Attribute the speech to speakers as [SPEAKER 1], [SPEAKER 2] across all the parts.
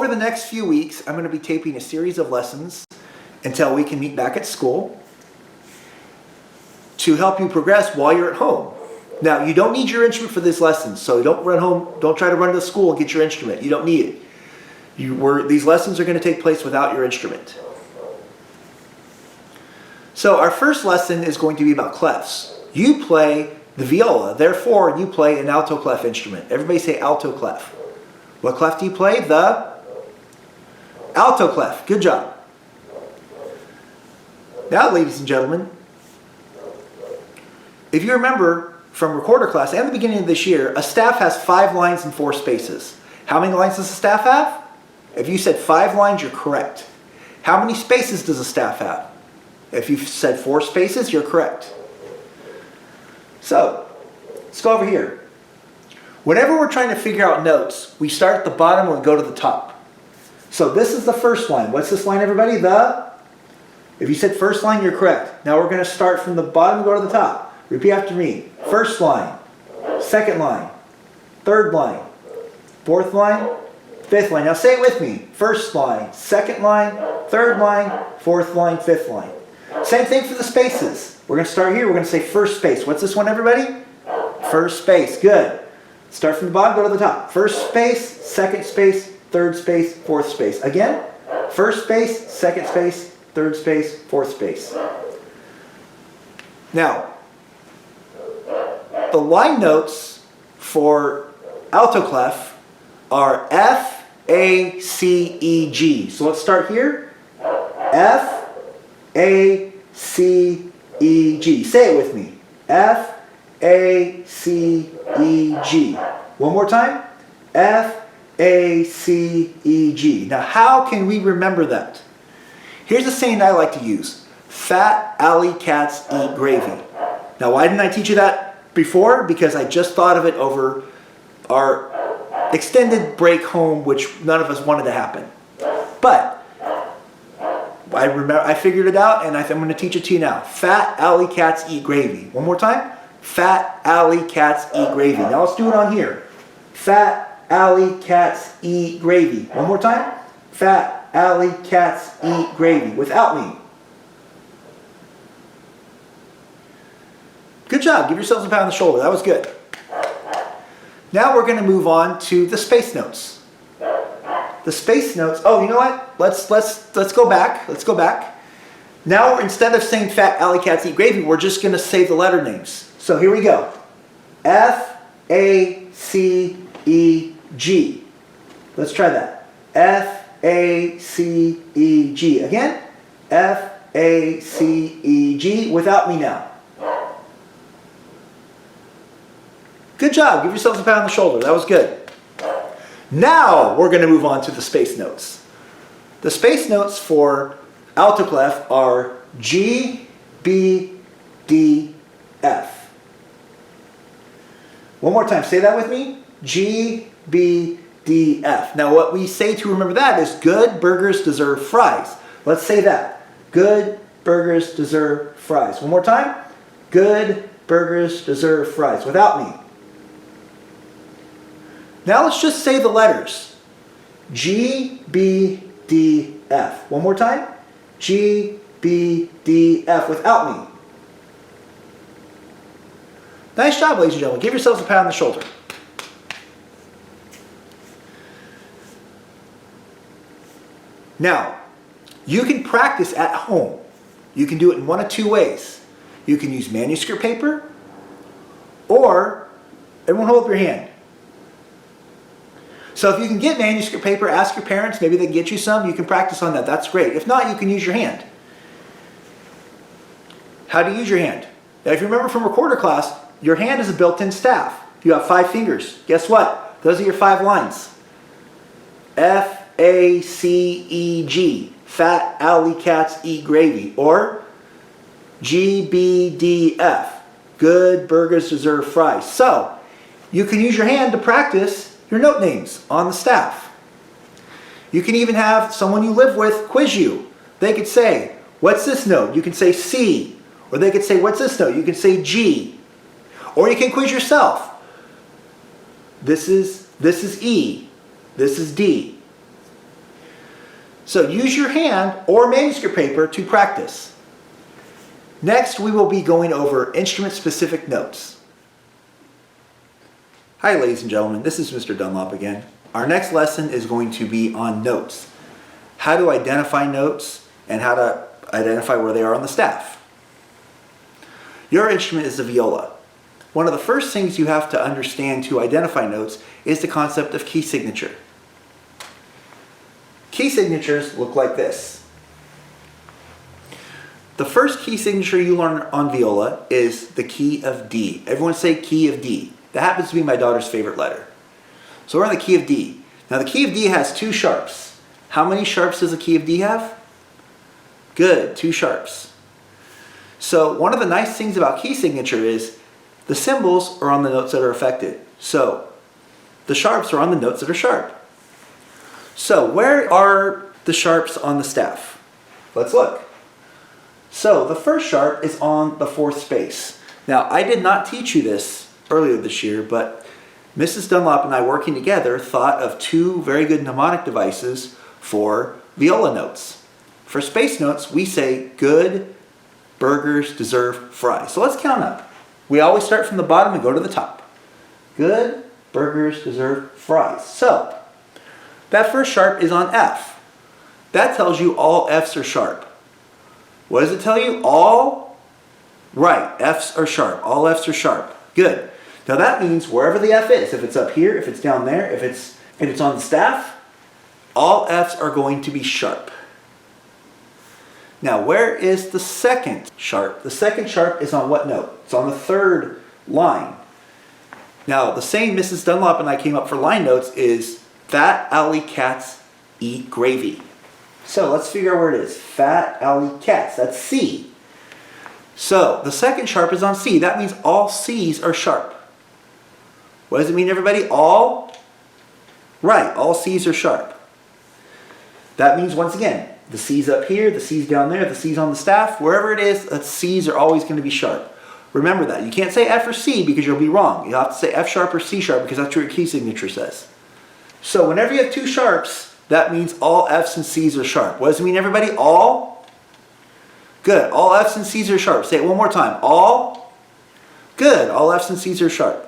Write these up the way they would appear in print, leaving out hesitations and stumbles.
[SPEAKER 1] Over the next few weeks, I'm going to be taping a series of lessons until we can meet back at school to help you progress while you're at home. Now, you don't need your instrument for this lesson, so don't run home, don't try to run to school and get your instrument. You don't need it. These lessons are going to take place without your instrument. So our first lesson is going to be about clefs. You play the viola, therefore you play an alto clef instrument. Everybody say alto clef. What clef do you play? The alto clef. Good job. Now, ladies and gentlemen, if you remember from recorder class and the beginning of this year, a staff has 5 lines and 4 spaces. How many lines does a staff have? If you said 5 lines, you're correct. How many spaces does a staff have? If you said 4 spaces, you're correct. So, let's go over here. Whenever we're trying to figure out notes, we start at the bottom and we go to the top. So this is the first line. What's this line, everybody? If you said first line, you're correct. Now we're going to start from the bottom and go to the top. Repeat after me. First line, second line, third line, fourth line, fifth line. Now say it with me. First line, second line, third line, fourth line, fifth line. Same thing for the spaces. We're going to start here. We're going to say first space. What's this one, everybody? First space. Good. Start from the bottom, go to the top. First space, second space, third space, fourth space. Again, first space, second space, third space, fourth space. Now, the line notes for alto clef are F, A, C, E, G. So let's start here. F, A, C, E, G. Say it with me. F, A, C, E, G. One more time. F, A, C, E, G. Now, how can we remember that? Here's a saying I like to use. Fat alley cats eat gravy. Now, why didn't I teach you that before? Because I just thought of it over our extended break home, which none of us wanted to happen. But I figured it out, and I'm going to teach it to you now. Fat alley cats eat gravy. One more time. Fat alley cats eat gravy. Now let's do it on here. Fat alley cats eat gravy. One more time. Fat alley cats eat gravy. Without me. Good job. Give yourselves a pat on the shoulder. That was good. Now we're going to move on to the space notes. The space notes. Oh, you know what? Let's go back. Let's go back. Now, instead of saying fat alley cats eat gravy, we're just going to say the letter names. So here we go. F, A, C, E, G. Let's try that. F, A, C, E, G. Again. F, A, C, E, G. Without me now. Good job. Give yourselves a pat on the shoulder. That was good. Now we're going to move on to the space notes. The space notes for alto clef are G, B, D, F. One more time. Say that with me. G, B, D, F. Now what we say to remember that is good burgers deserve fries. Let's say that. Good burgers deserve fries. One more time. Good burgers deserve fries. Without me. Now let's just say the letters. G, B, D, F. One more time. G, B, D, F. Without me. Nice job, ladies and gentlemen. Give yourselves a pat on the shoulder. Now, you can practice at home. You can do it in one of 2 ways. You can use manuscript paper, or, everyone hold up your hand. So if you can get manuscript paper, ask your parents, maybe they can get you some, you can practice on that, that's great. If not, you can use your hand. How do you use your hand? Now if you remember from recorder class, your hand is a built-in staff. You have 5 fingers. Guess what? Those are your 5 lines. F, A, C, E, G. Fat alley cats eat gravy. Or G, B, D, F. Good burgers deserve fries. So, you can use your hand to practice your note names on the staff. You can even have someone you live with quiz you. They could say, what's this note? You can say C. Or they could say, what's this note? You can say G. Or you can quiz yourself. This is E. This is D. So use your hand or manuscript paper to practice. Next, we will be going over instrument-specific notes. Hi, ladies and gentlemen, this is Mr. Dunlop again. Our next lesson is going to be on notes. How to identify notes and how to identify where they are on the staff. Your instrument is the viola. One of the first things you have to understand to identify notes is the concept of key signature. Key signatures look like this. The first key signature you learn on viola is the key of D. Everyone say key of D. That happens to be my daughter's favorite letter. So we're on the key of D. Now the key of D has 2 sharps. How many sharps does the key of D have? Good, 2 sharps. So one of the nice things about key signature is the symbols are on the notes that are affected. So the sharps are on the notes that are sharp. So where are the sharps on the staff? Let's look. So the first sharp is on the 4th space. Now I did not teach you this earlier this year, but Mrs. Dunlop and I working together thought of 2 very good mnemonic devices for viola notes. For space notes, we say good burgers deserve fries. So let's count up. We always start from the bottom and go to the top. Good burgers deserve fries. So that first sharp is on F. That tells you all Fs are sharp. What does it tell you? All? Right, Fs are sharp. All Fs are sharp. Good. Now that means wherever the F is, if it's up here, if it's down there, if it's on the staff, all Fs are going to be sharp. Now where is the second sharp? The second sharp is on what note? It's on the 3rd line. Now the saying Mrs. Dunlop and I came up for line notes is fat alley cats eat gravy. So let's figure out where it is. Fat alley cats, that's C. So the second sharp is on C. That means all C's are sharp. What does it mean, everybody? All? Right, all C's are sharp. That means, once again, the C's up here, the C's down there, the C's on the staff, wherever it is, the C's are always going to be sharp. Remember that. You can't say F or C because you'll be wrong. You'll have to say F sharp or C sharp because that's what your key signature says. So whenever you have 2 sharps, that means all F's and C's are sharp. What does it mean, everybody? All? Good. All F's and C's are sharp. Say it one more time. All? Good. All F's and C's are sharp.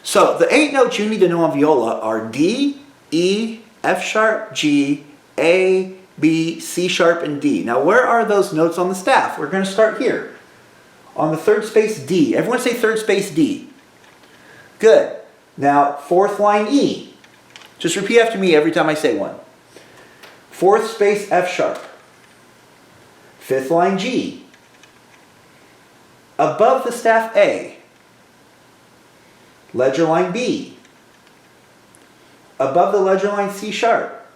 [SPEAKER 1] So the 8 notes you need to know on viola are D, E, F sharp, G, A, B, C sharp, and D. Now where are those notes on the staff? We're going to start here. On the 3rd space, D. Everyone say 3rd space, D. Good. Now 4th line, E. Just repeat after me every time I say one. 4th space, F sharp. 5th line, G. Above the staff, A. Ledger line, B. Above the ledger line, C sharp.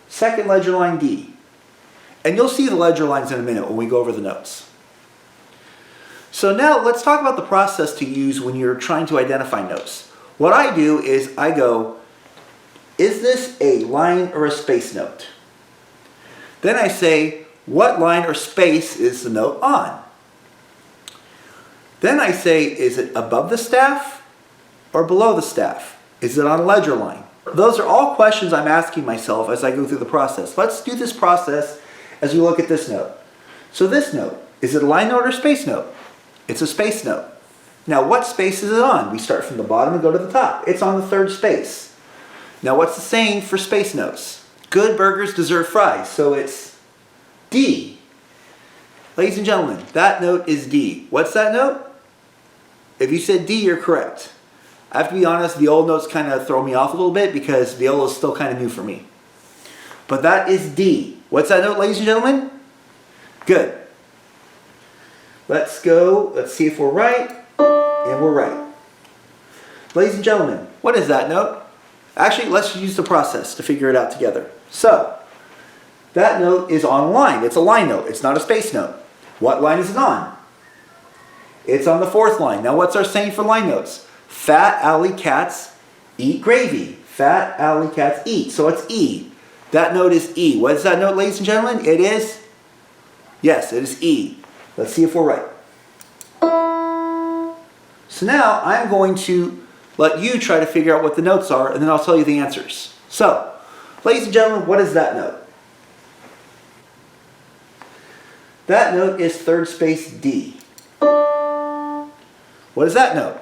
[SPEAKER 1] 2nd ledger line, D. And you'll see the ledger lines in a minute when we go over the notes. So now let's talk about the process to use when you're trying to identify notes. What I do is I go, is this a line or a space note? Then I say, what line or space is the note on? Then I say, is it above the staff or below the staff? Is it on a ledger line? Those are all questions I'm asking myself as I go through the process. Let's do this process as we look at this note. So this note, is it a line note or a space note? It's a space note. Now what space is it on? We start from the bottom and go to the top. It's on the 3rd space. Now what's the saying for space notes? Good burgers deserve fries. So it's D. Ladies and gentlemen, that note is D. What's that note? If you said D, you're correct. I have to be honest, the old notes kind of throw me off a little bit because viola is still kind of new for me. But that is D. What's that note, ladies and gentlemen? Good. Let's go. Let's see if we're right. And we're right. Ladies and gentlemen, what is that note? Actually, let's use the process to figure it out together. So, that note is on line. It's a line note. It's not a space note. What line is it on? It's on the 4th line. Now what's our saying for line notes? Fat alley cats eat gravy. Fat alley cats eat. So it's E. That note is E. What is that note, ladies and gentlemen? It is? Yes, it is E. Let's see if we're right. So now I'm going to let you try to figure out what the notes are, and then I'll tell you the answers. So, Ladies and gentlemen, what is that note? That note is third space D. What is that note?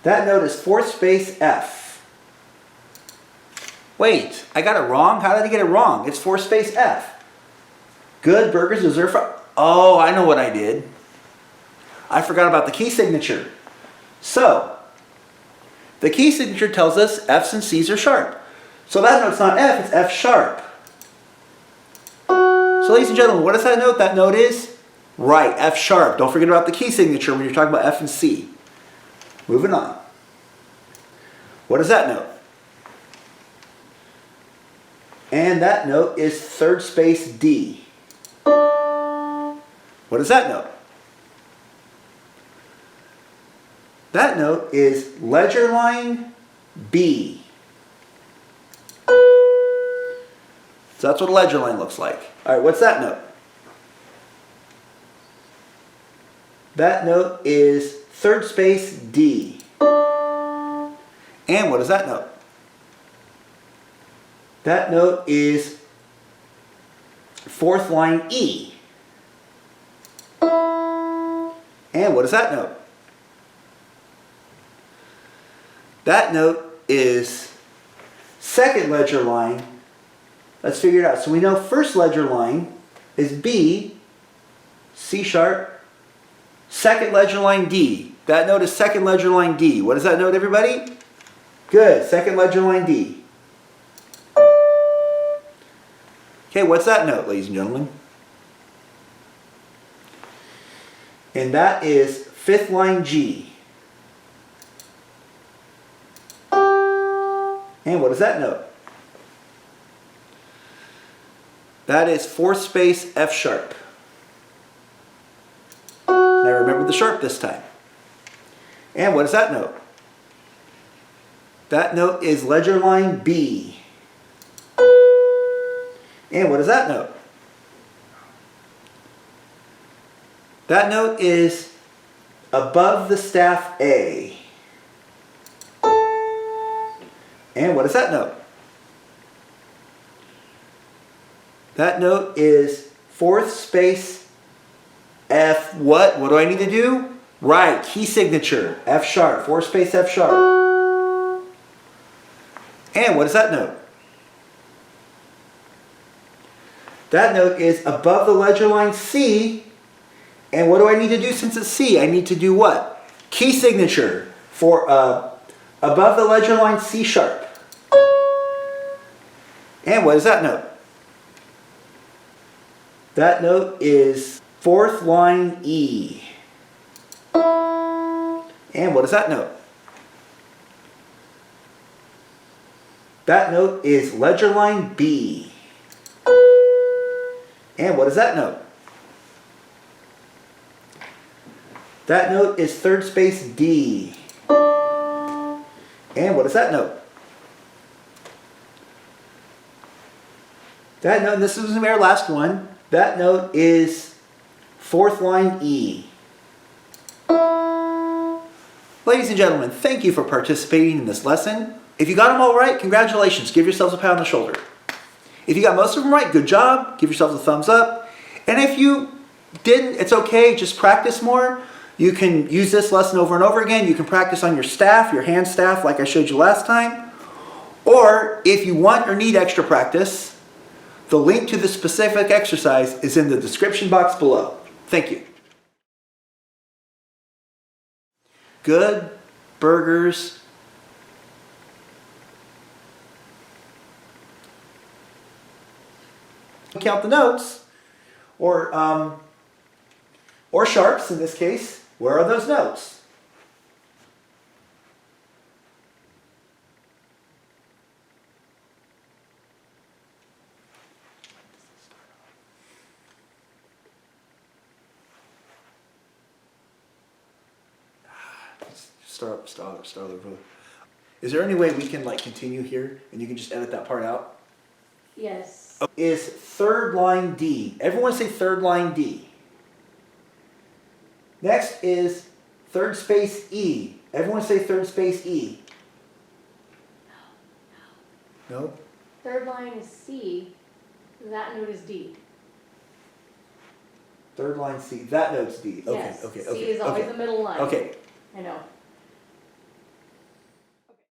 [SPEAKER 1] That note is fourth space F. Wait, I got it wrong? How did I get it wrong? It's fourth space F. Good, burgers reserved for... Oh, I know what I did. I forgot about the key signature. So, the key signature tells us F's and C's are sharp. So that note's not F, it's F sharp. So ladies and gentlemen, what is that note? That note is, right, F sharp. Don't forget about the key signature when you're talking about F and C. Moving on. What is that note? And that note is third space D. What is that note? That note is ledger line B. So that's what a ledger line looks like. All right, what's that note? That note is third space D. And what is that note? That note is fourth line E. And what is that note? That note is second ledger line. Let's figure it out. So we know first ledger line is B, C sharp, second ledger line D. That note is second ledger line D. What is that note, everybody? Good, second ledger line D. Okay, what's that note, ladies and gentlemen? And that is fifth line G. And what is that note? That is fourth space F sharp. And I remembered the sharp this time. And what is that note? That note is ledger line B. And what is that note? That note is above the staff A. And what is that note? That note is fourth space F what? What do I need to do? Right, key signature, F sharp, fourth space F sharp. And what is that note? That note is above the ledger line C. And what do I need to do since it's C? I need to do what? Key signature for above the ledger line C sharp. And what is that note? That note is fourth line E. And what is that note? That note is ledger line B. And what is that note? That note is third space D. And what is that note? That note, and this is our last one, that note is fourth line E. Ladies and gentlemen, thank you for participating in this lesson. If you got them all right, congratulations. Give yourselves a pat on the shoulder. If you got most of them right, good job. Give yourselves a thumbs up. And if you didn't, it's okay. Just practice more. You can use this lesson over and over again. You can practice on your staff, your hand staff, like I showed you last time. Or if you want or need extra practice, the link to the specific exercise is in the description box below. Thank you. Good burgers. Count the notes, or sharps in this case. Where are those notes? Start over. Is there any way we can continue here and you can just edit that part out?
[SPEAKER 2] Yes.
[SPEAKER 1] Is third line D. Everyone say third line D. Next is third space E. Everyone say third space E. No?
[SPEAKER 2] Third line is C, that note is D.
[SPEAKER 1] Third line C, that note's D. Okay,
[SPEAKER 2] Yes,
[SPEAKER 1] okay,
[SPEAKER 2] C
[SPEAKER 1] okay.
[SPEAKER 2] is always
[SPEAKER 1] okay.
[SPEAKER 2] the middle line.
[SPEAKER 1] Okay,
[SPEAKER 2] I know.